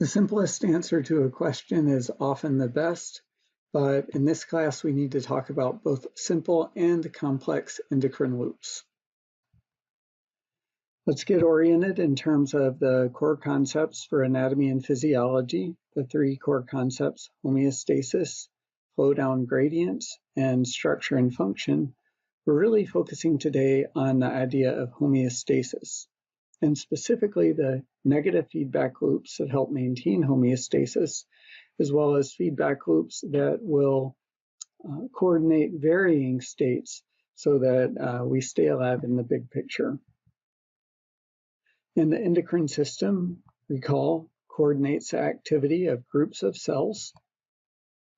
The simplest answer to a question is often the best, but in this class we need to talk about both simple and complex endocrine loops. Let's get oriented in terms of the core concepts for anatomy and physiology, the three core concepts: homeostasis, flow-down gradients, and structure and function. We're really focusing today on the idea of homeostasis, and specifically the negative feedback loops that help maintain homeostasis, as well as feedback loops that will coordinate varying states so that we stay alive in the big picture. In the endocrine system, recall, coordinates the activity of groups of cells,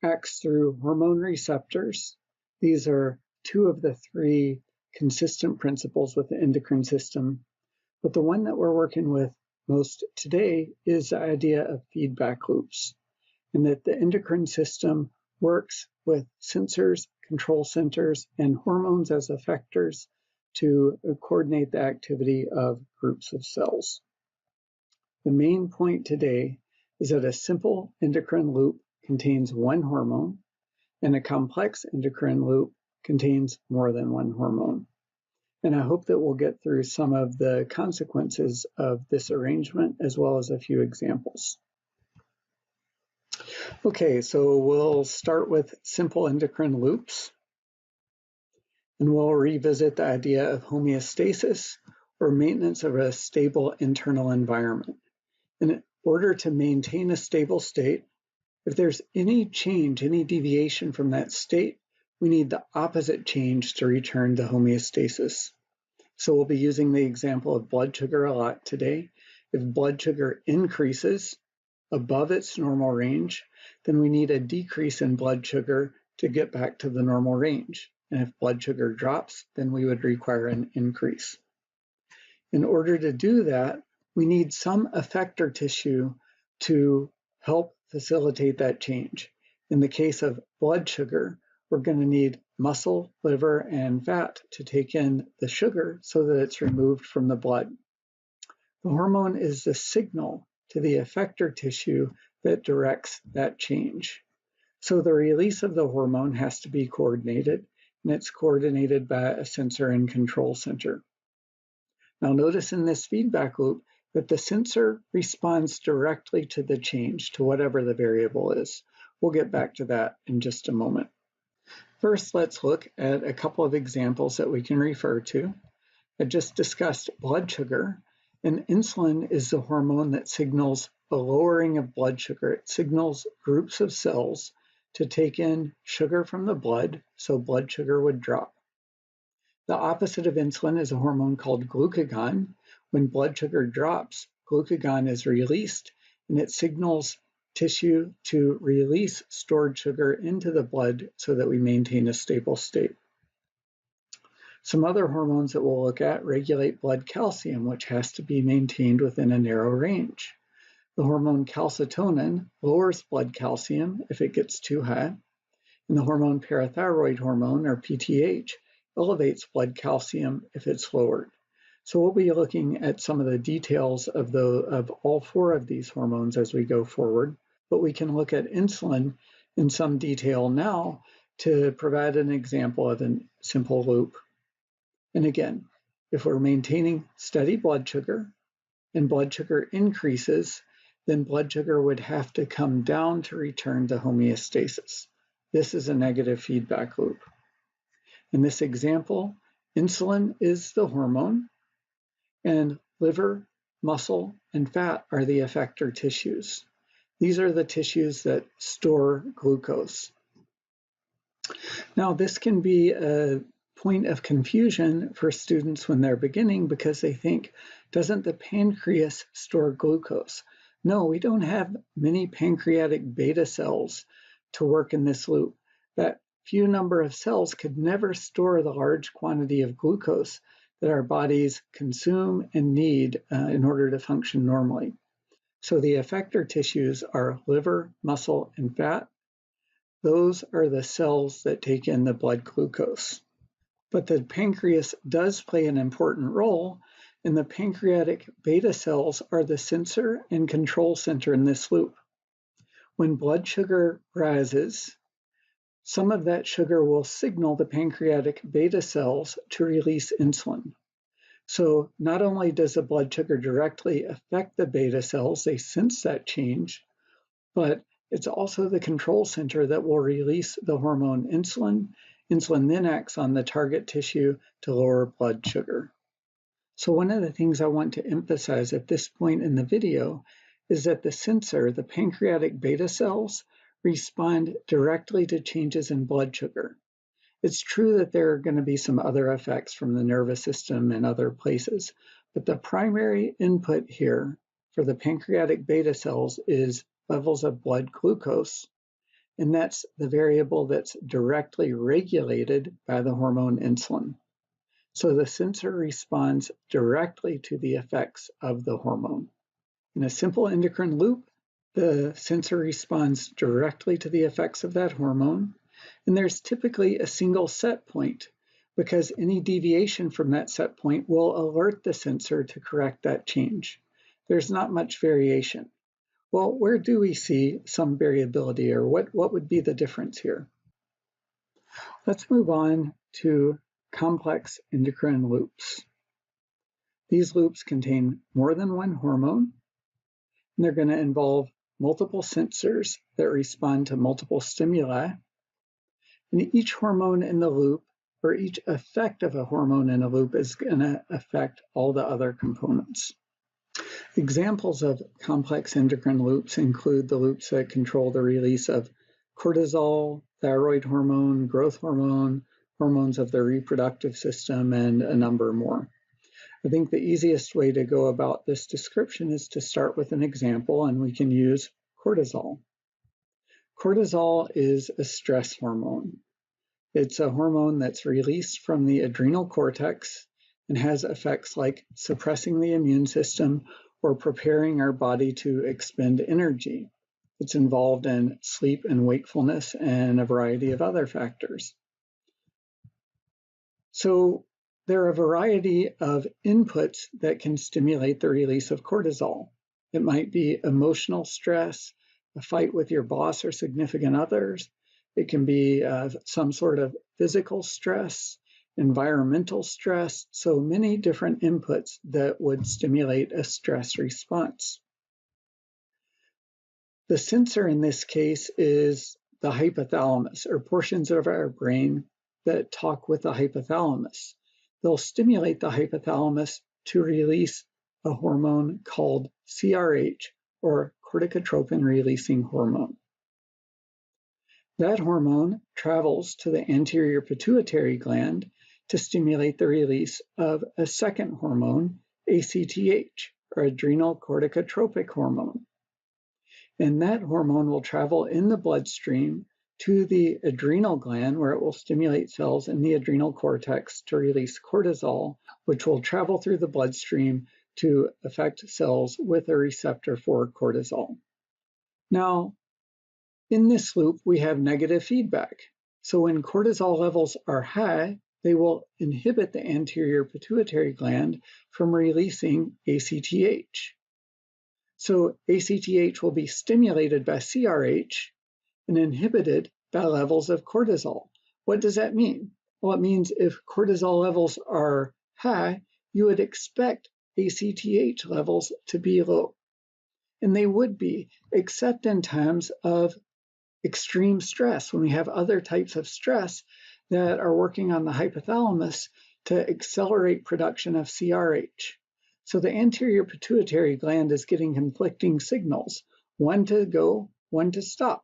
acts through hormone receptors. These are two of the three consistent principles with the endocrine system. But the one that we're working with most today is the idea of feedback loops, and that the endocrine system works with sensors, control centers, and hormones as effectors to coordinate the activity of groups of cells. The main point today is that a simple endocrine loop contains one hormone, and a complex endocrine loop contains more than one hormone. And I hope that we'll get through some of the consequences of this arrangement, as well as a few examples. Okay, so we'll start with simple endocrine loops, and we'll revisit the idea of homeostasis, or maintenance of a stable internal environment. In order to maintain a stable state, if there's any change, any deviation from that state, we need the opposite change to return to homeostasis. So we'll be using the example of blood sugar a lot today. If blood sugar increases above its normal range, then we need a decrease in blood sugar to get back to the normal range. And if blood sugar drops, then we would require an increase. In order to do that, we need some effector tissue to help facilitate that change. In the case of blood sugar, we're going to need muscle, liver, and fat to take in the sugar so that it's removed from the blood. The hormone is the signal to the effector tissue that directs that change. So the release of the hormone has to be coordinated, and it's coordinated by a sensor and control center. Now notice in this feedback loop that the sensor responds directly to the change, to whatever the variable is. We'll get back to that in just a moment. First, let's look at a couple of examples that we can refer to. I just discussed blood sugar, and insulin is the hormone that signals a lowering of blood sugar. It signals groups of cells to take in sugar from the blood, so blood sugar would drop. The opposite of insulin is a hormone called glucagon. When blood sugar drops, glucagon is released, and it signals tissue to release stored sugar into the blood so that we maintain a stable state. Some other hormones that we'll look at regulate blood calcium, which has to be maintained within a narrow range. The hormone calcitonin lowers blood calcium if it gets too high, and the hormone parathyroid hormone, or PTH, elevates blood calcium if it's lowered. So we'll be looking at some of the details of all four of these hormones as we go forward, but we can look at insulin in some detail now to provide an example of a simple loop. And again, if we're maintaining steady blood sugar and blood sugar increases, then blood sugar would have to come down to return to homeostasis. This is a negative feedback loop. In this example, insulin is the hormone, and liver, muscle, and fat are the effector tissues. These are the tissues that store glucose. Now, this can be a point of confusion for students when they're beginning because they think, doesn't the pancreas store glucose? No, we don't have many pancreatic beta cells to work in this loop. That few number of cells could never store the large quantity of glucose that our bodies consume and need in order to function normally. So the effector tissues are liver, muscle, and fat. Those are the cells that take in the blood glucose. But the pancreas does play an important role, And the pancreatic beta cells are the sensor and control center in this loop. When blood sugar rises, some of that sugar will signal the pancreatic beta cells to release insulin. So not only does the blood sugar directly affect the beta cells, they sense that change, but it's also the control center that will release the hormone insulin. Insulin then acts on the target tissue to lower blood sugar. So one of the things I want to emphasize at this point in the video is that the sensor, the pancreatic beta cells, respond directly to changes in blood sugar. It's true that there are going to be some other effects from the nervous system and other places, but the primary input here for the pancreatic beta cells is levels of blood glucose, and that's the variable that's directly regulated by the hormone insulin. So the sensor responds directly to the effects of the hormone. In a simple endocrine loop, the sensor responds directly to the effects of that hormone, and there's typically a single set point because any deviation from that set point will alert the sensor to correct that change. There's not much variation. Well, where do we see some variability, or what would be the difference here? Let's move on to complex endocrine loops. These loops contain more than one hormone, and they're going to involve multiple sensors that respond to multiple stimuli. And each hormone in the loop, or each effect of a hormone in a loop, is going to affect all the other components. Examples of complex endocrine loops include the loops that control the release of cortisol, thyroid hormone, growth hormone, hormones of the reproductive system, and a number more. I think the easiest way to go about this description is to start with an example, and we can use cortisol. Cortisol is a stress hormone. It's a hormone that's released from the adrenal cortex and has effects like suppressing the immune system or preparing our body to expend energy. It's involved in sleep and wakefulness and a variety of other factors. So there are a variety of inputs that can stimulate the release of cortisol. It might be emotional stress, a fight with your boss or significant others. It can be some sort of physical stress, environmental stress, so many different inputs that would stimulate a stress response. The sensor in this case is the hypothalamus, or portions of our brain that talk with the hypothalamus. They'll stimulate the hypothalamus to release a hormone called CRH, or corticotropin-releasing hormone. That hormone travels to the anterior pituitary gland to stimulate the release of a second hormone, ACTH, or adrenal corticotropic hormone. And that hormone will travel in the bloodstream to the adrenal gland, where it will stimulate cells in the adrenal cortex to release cortisol, which will travel through the bloodstream to affect cells with a receptor for cortisol. Now, in this loop, we have negative feedback. So when cortisol levels are high, they will inhibit the anterior pituitary gland from releasing ACTH. So ACTH will be stimulated by CRH and inhibited by levels of cortisol. What does that mean? Well, it means if cortisol levels are high, you would expect ACTH levels to be low. And they would be, except in times of extreme stress, when we have other types of stress that are working on the hypothalamus to accelerate production of CRH. So the anterior pituitary gland is getting conflicting signals, one to go, one to stop.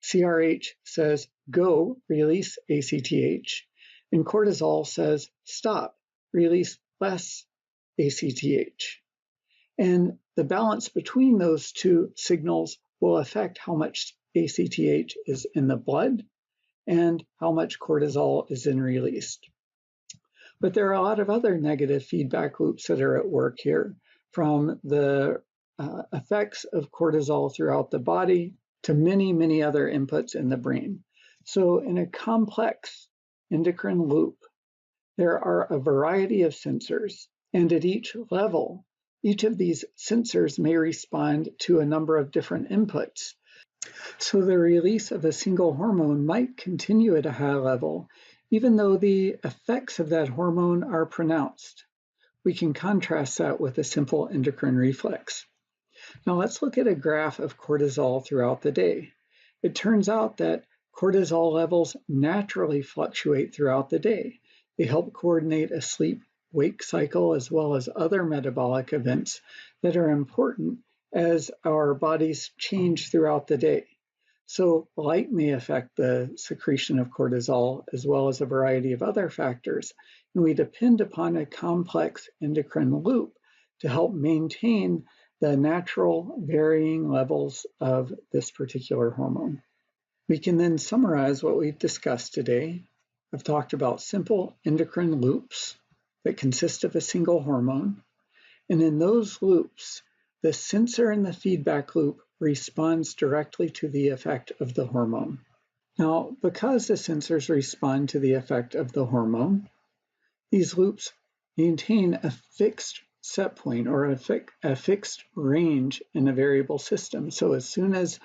CRH says go, release ACTH, and cortisol says stop, release less ACTH. And the balance between those two signals will affect how much ACTH is in the blood and how much cortisol is released. But there are a lot of other negative feedback loops that are at work here, from the effects of cortisol throughout the body to many, many other inputs in the brain. So in a complex endocrine loop, there are a variety of sensors, And at each level, each of these sensors may respond to a number of different inputs. So the release of a single hormone might continue at a high level, even though the effects of that hormone are pronounced. We can contrast that with a simple endocrine reflex. Now let's look at a graph of cortisol throughout the day. It turns out that cortisol levels naturally fluctuate throughout the day. They help coordinate a sleep-wake cycle as well as other metabolic events that are important as our bodies change throughout the day. So light may affect the secretion of cortisol as well as a variety of other factors, and we depend upon a complex endocrine loop to help maintain the natural varying levels of this particular hormone. We can then summarize what we've discussed today. I've talked about simple endocrine loops that consist of a single hormone, and in those loops, the sensor in the feedback loop responds directly to the effect of the hormone. Now, because the sensors respond to the effect of the hormone, these loops maintain a fixed set point or a fixed range in a variable system. So as soon as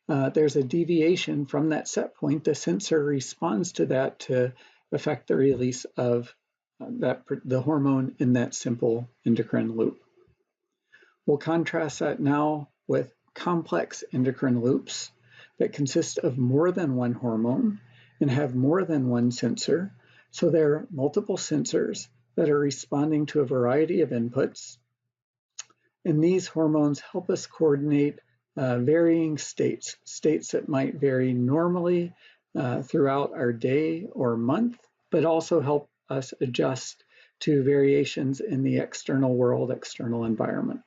there's a deviation from that set point, the sensor responds to that to affect the release of the hormone in that simple endocrine loop. We'll contrast that now with complex endocrine loops that consist of more than one hormone and have more than one sensor. So there are multiple sensors that are responding to a variety of inputs. And these hormones help us coordinate varying states that might vary normally throughout our day or month, but also help us adjust to variations in the external world, external environment.